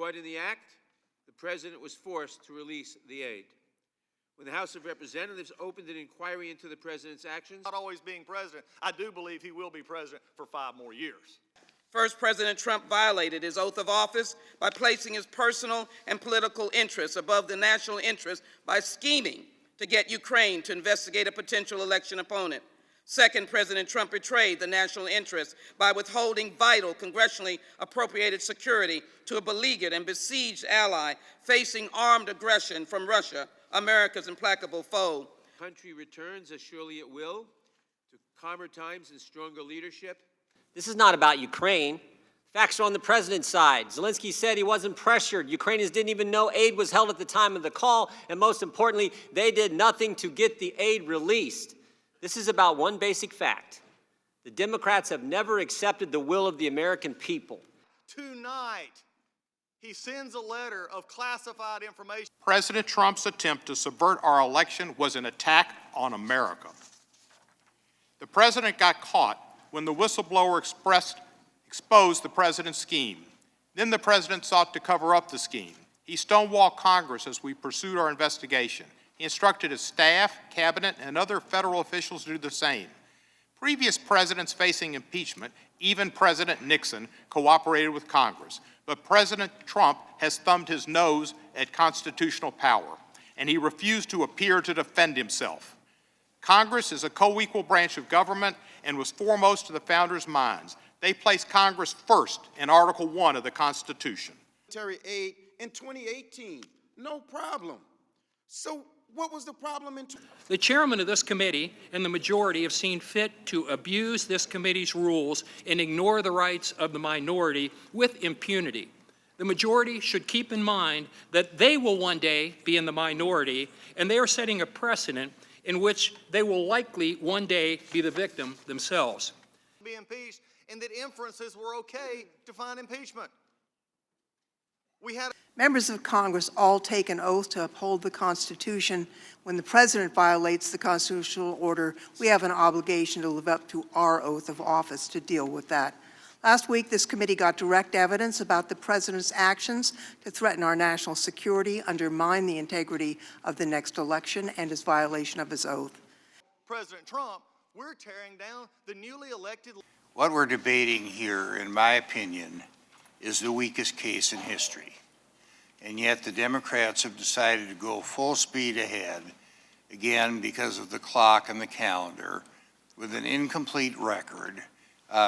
According to the act, the president was forced to release the aid. When the House of Representatives opened an inquiry into the president's actions, not always being president, I do believe he will be president for 5 more years. First, President Trump violated his oath of office by placing his personal and political interests above the national interest by scheming to get Ukraine to investigate a potential election opponent. Second, President Trump betrayed the national interest by withholding vital congressionally appropriated security to a beleaguered and besieged ally facing armed aggression from Russia, America's implacable foe. the country returns, as surely it will, to calmer times and stronger leadership. This is not about Ukraine. Facts are on the president's side. Zelensky said he wasn't pressured. Ukrainians didn't even know aid was held at the time of the call, and most importantly, they did nothing to get the aid released. This is about one basic fact. The Democrats have never accepted the will of the American people. Tonight, he sends a letter of classified information. President Trump's attempt to subvert our election was an attack on America. The president got caught when the whistleblower exposed the president's scheme. Then the president sought to cover up the scheme. He stonewalled Congress as we pursued our investigation. He instructed his staff, cabinet, and other federal officials to do the same. Previous presidents facing impeachment, even President Nixon, cooperated with Congress. But President Trump has thumbed his nose at constitutional power, and he refused to appear to defend himself. Congress is a co-equal branch of government and was foremost to the founders' minds. They placed Congress first in Article 1 of the Constitution. Military aid in 2018, no problem. So what was the problem in? The chairman of this committee and the majority have seen fit to abuse this committee's rules and ignore the rights of the minority with impunity. The majority should keep in mind that they will one day be in the minority, and they are setting a precedent in which they will likely one day be the victim themselves. Be impeached, and that inferences were okay to find impeachment. Members of Congress all take an oath to uphold the Constitution. When the President violates the constitutional order, we have an obligation to live up to our oath of office to deal with that. Last week, this committee got direct evidence about the President's actions to threaten our national security, undermine the integrity of the next election, and his violation of his oath. President Trump, we're tearing down the newly elected. What we're debating here, in my opinion, is the weakest case in history. And yet the Democrats have decided to go full speed ahead, again because of the clock and the calendar, with an incomplete record,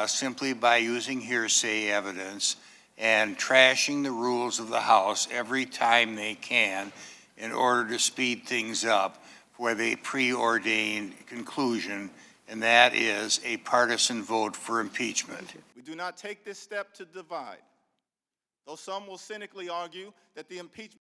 simply by using hearsay evidence and trashing the rules of the House every time they can in order to speed things up for the preordained conclusion, and that is a partisan vote for impeachment. We do not take this step to divide, though some will cynically argue that the impeachment